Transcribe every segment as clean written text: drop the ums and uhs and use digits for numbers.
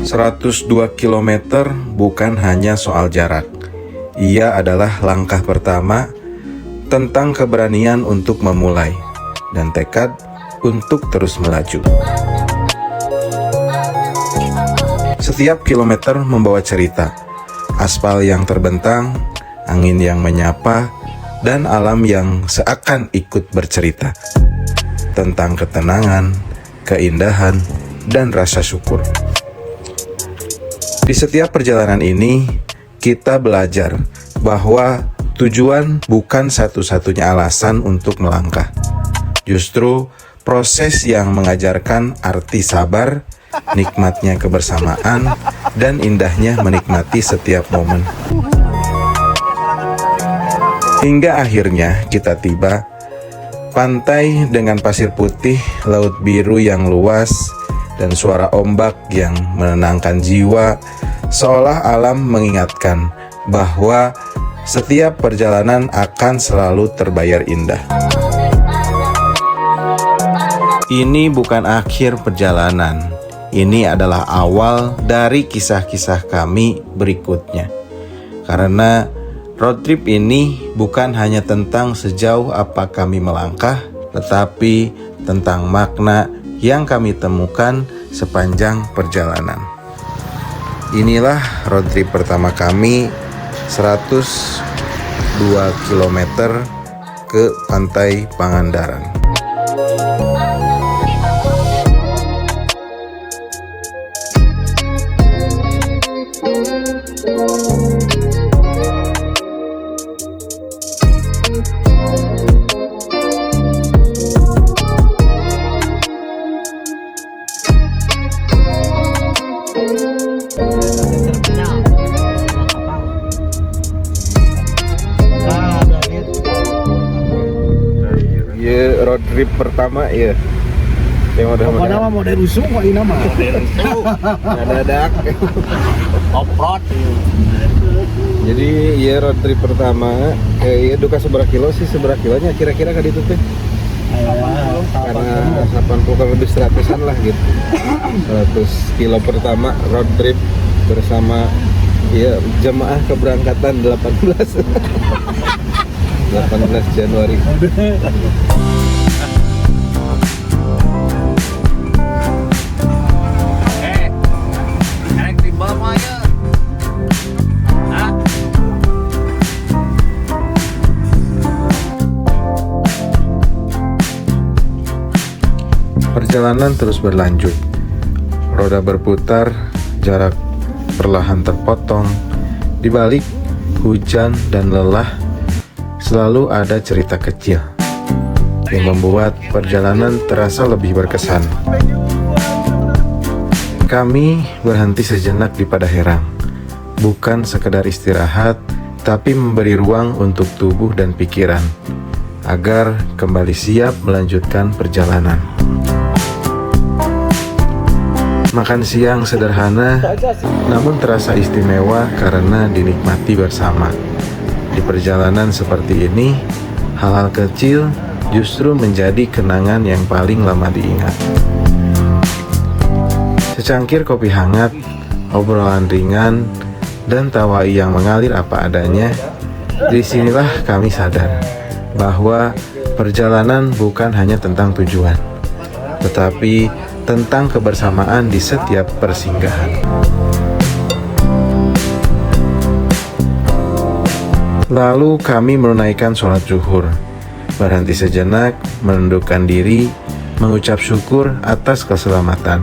102 km bukan hanya soal jarak. Ia adalah langkah pertama tentang keberanian untuk memulai dan tekad untuk terus melaju. Setiap kilometer membawa cerita, aspal yang terbentang, angin yang menyapa, dan alam yang seakan ikut bercerita tentang ketenangan, keindahan, dan rasa syukur. Di setiap perjalanan ini, kita belajar bahwa tujuan bukan satu-satunya alasan untuk melangkah. Justru proses yang mengajarkan arti sabar, nikmatnya kebersamaan, dan indahnya menikmati setiap momen. Hingga akhirnya kita tiba, pantai dengan pasir putih, laut biru yang luas, dan suara ombak yang menenangkan jiwa, seolah alam mengingatkan bahwa setiap perjalanan akan selalu terbayar indah. Ini bukan akhir perjalanan, ini adalah awal dari kisah-kisah kami berikutnya. Karena road trip ini bukan hanya tentang sejauh apa kami melangkah, tetapi tentang makna yang kami temukan sepanjang perjalanan. Inilah road trip pertama kami, 102 km ke Pantai Pangandaran. Road trip pertama ya. Yang udah nama model rusuh kok ini nama. Dadak. Off-road. Jadi ya road trip pertama ya duka seberapa kilo sih, seberapa kilonya kira-kira kan itu teh? Karena 80 kan lebih 100-an lah gitu. 100 kilo pertama road trip bersama ya jemaah keberangkatan 18 Januari. Perjalanan terus berlanjut. Roda berputar, jarak perlahan terpotong. Di balik hujan dan lelah, selalu ada cerita kecil yang membuat perjalanan terasa lebih berkesan. Kami berhenti sejenak di Padaherang, bukan sekedar istirahat, tapi memberi ruang untuk tubuh dan pikiran, agar kembali siap melanjutkan perjalanan. Makan siang sederhana, namun terasa istimewa karena dinikmati bersama. Di perjalanan seperti ini, hal-hal kecil justru menjadi kenangan yang paling lama diingat. Secangkir kopi hangat, obrolan ringan, dan tawa yang mengalir apa adanya. Disinilah kami sadar bahwa perjalanan bukan hanya tentang tujuan, tetapi tentang kebersamaan di setiap persinggahan. Lalu kami menunaikan sholat zuhur, berhenti sejenak, menundukkan diri, mengucap syukur atas keselamatan,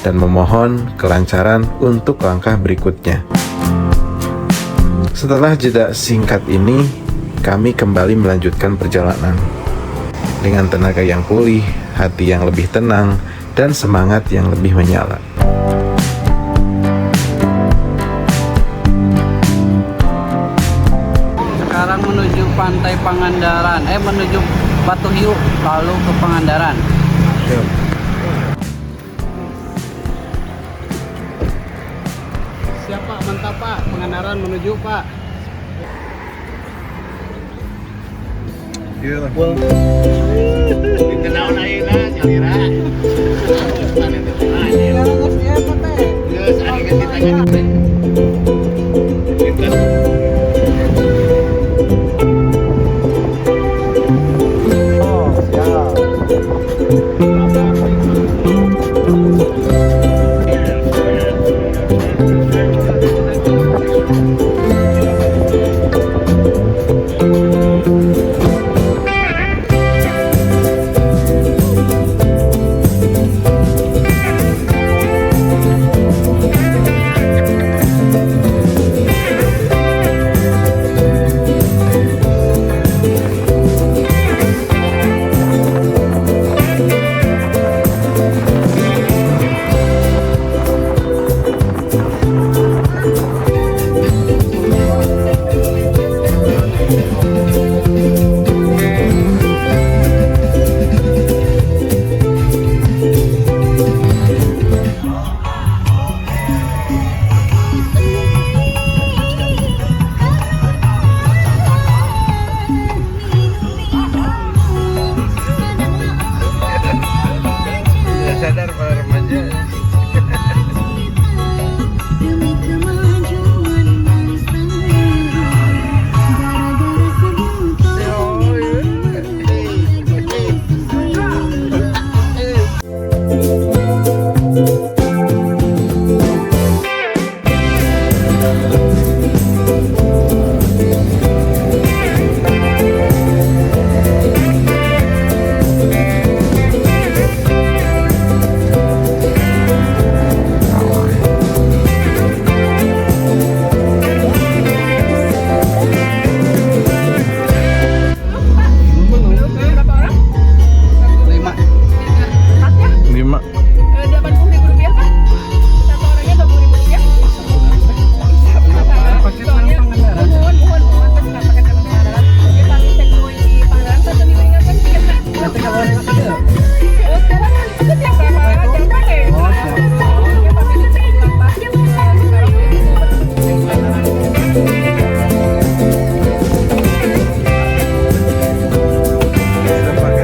dan memohon kelancaran untuk langkah berikutnya. Setelah jeda singkat ini, kami kembali melanjutkan perjalanan. Dengan tenaga yang pulih, hati yang lebih tenang, dan semangat yang lebih menyala. Sekarang menuju Pantai Pangandaran, menuju Batu Hiu, lalu ke Pangandaran. Siap Pak, mantap Pak. Pangandaran menuju Pak. Iya lah. Dikenaun ayeuna jalira.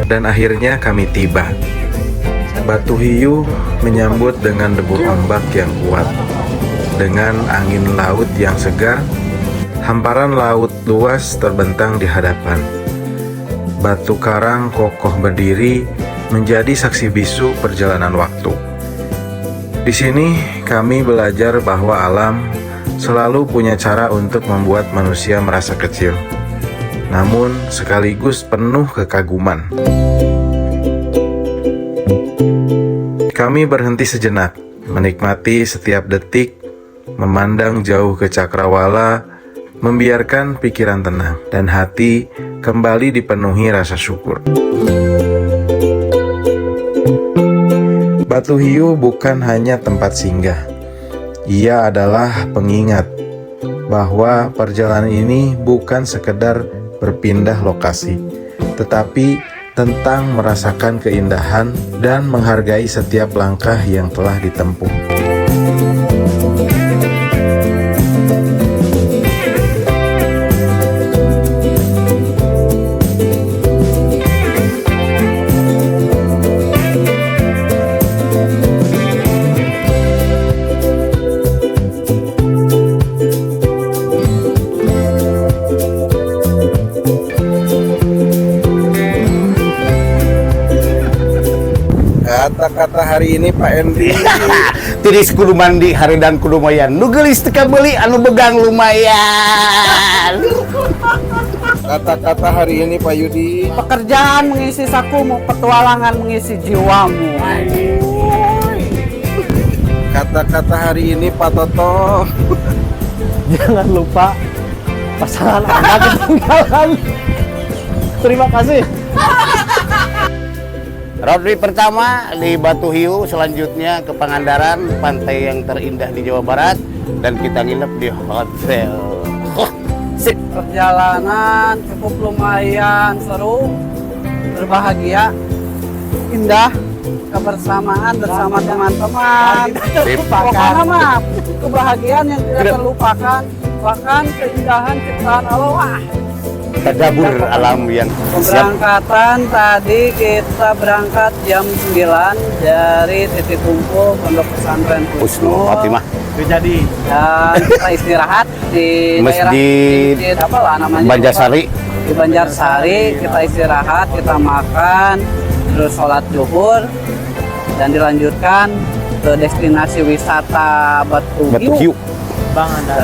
Dan akhirnya kami tiba. Batu Hiu menyambut dengan debur ombak yang kuat, dengan angin laut yang segar. Hamparan laut luas terbentang di hadapan. Batu karang kokoh berdiri menjadi saksi bisu perjalanan waktu. Di sini kami belajar bahwa alam selalu punya cara untuk membuat manusia merasa kecil, namun sekaligus penuh kekaguman. Kami berhenti sejenak, menikmati setiap detik, memandang jauh ke cakrawala, membiarkan pikiran tenang dan hati kembali dipenuhi rasa syukur. Batu Hiu bukan hanya tempat singgah. Ia adalah pengingat bahwa perjalanan ini bukan sekedar berpindah lokasi, tetapi tentang merasakan keindahan dan menghargai setiap langkah yang telah ditempuh. Kata-kata hari ini Pak Endi. Tiris kudu mandi haridan kudu mayan. Nu geulis teu beli anu begang lumayan. Kata-kata hari ini Pak Yudi. Pekerjaan mengisi sakumu, petualangan mengisi jiwamu. Kata-kata hari ini Pak Toto. Jangan lupa pasangan Anda ketinggalan. Terima kasih. Road trip pertama di Batu Hiu, selanjutnya ke Pangandaran, pantai yang terindah di Jawa Barat, dan kita nginep di hotel. Sip. Perjalanan cukup lumayan seru, berbahagia, indah, kebersamaan bersama teman-teman. Pokoknya mah kebahagiaan yang tidak terlupakan, bahkan keindahan ciptaan Allah. Tadabur alam yang siap. Keberangkatan tadi kita berangkat jam 9 dari titik kumpul Pondok Pesantren Husnul Khotimah. Jadi Dan kita istirahat di Masjid daerah apa lah namanya? Banjarsari. Di Banjarsari kita istirahat, kita makan, terus sholat zuhur, dan dilanjutkan ke destinasi wisata Batu Batu Hiu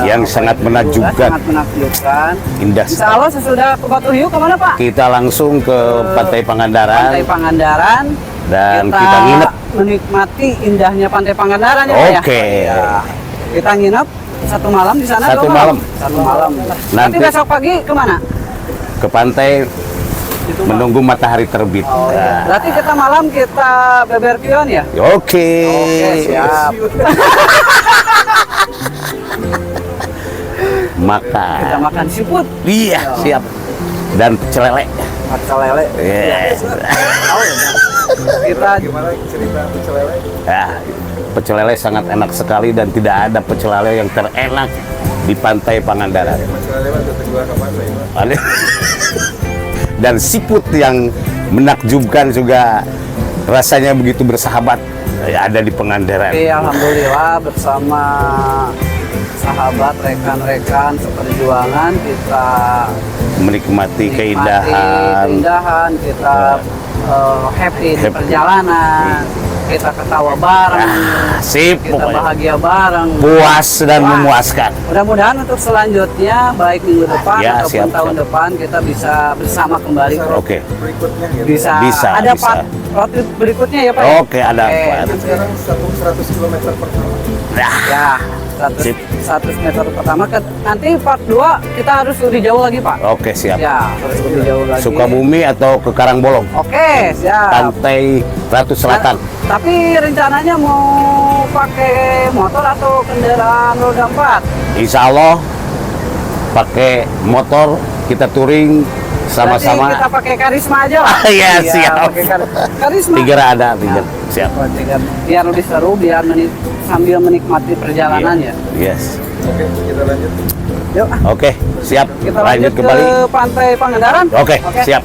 yang sangat menakjubkan, sangat menakjubkan. indah Insya Allah sesudah ke Batu Hiu kemana Pak? Kita langsung ke Pantai Pangandaran, Pantai Pangandaran. dan kita nginep. Menikmati indahnya Pantai Pangandaran ya Pak, Oke. ya? Kita nginep satu malam di sana. Satu dua malam. Satu malam. Nanti Nanti besok pagi kemana? ke pantai menunggu matahari terbit. Oh, iya. Nah, Berarti kita malam kita beberkion ya? Oke. Oke, siap. Makan. Kita makan siput, Iya, siap. Dan pecel lele. pecel lele. Yes. Tahu ya? Kita Gimana cerita pecel lele? Ya, pecel lele sangat enak sekali dan tidak ada pecel lele yang terenak di Pantai Pangandaran. Pecel lele mah tetep gua kapan Pak? Ada- Dan siput yang menakjubkan juga rasanya begitu bersahabat ada di Pangandaran. Oke, alhamdulillah bersama sahabat, rekan-rekan seperjuangan kita Menikmati nikmati keindahan. kita happy di perjalanan, kita ketawa bareng, Sip, kita pokoknya. bahagia bareng. Puas dan Puas. memuaskan. Mudah-mudahan untuk selanjutnya baik minggu depan Ya, ataupun siap, tahun siap. depan kita bisa bersama kembali. Oke. Berikutnya gitu. Bisa. Ada Bisa. road trip berikutnya ya Pak? ya? Oke, ada part. nanti- Sekarang 100 km pertama. Nah, Ya, 100, Sip. 100 meter pertama. Nanti part 2 kita harus lebih jauh lagi Pak. oke, siap. Ya, harus lebih jauh lagi. Sukabumi atau ke Karangbolong? Oke, siap. Pantai Ratu Selatan. Tapi rencananya mau pakai motor atau kendaraan roda 4? Insya Allah pakai motor, kita touring Sama-sama. Berarti kita pakai karisma aja lah. Iya, siap. Pakai karisma. Tiga ada, tiga. Siap. Oh, tiga. Biar lebih seru, biar sambil menikmati perjalanan ya. Yes. Oke, kita lanjut. Yuk, Oke, siap. kita Lanjut lanjut kembali. ke Pantai Pangandaran. Oke, siap.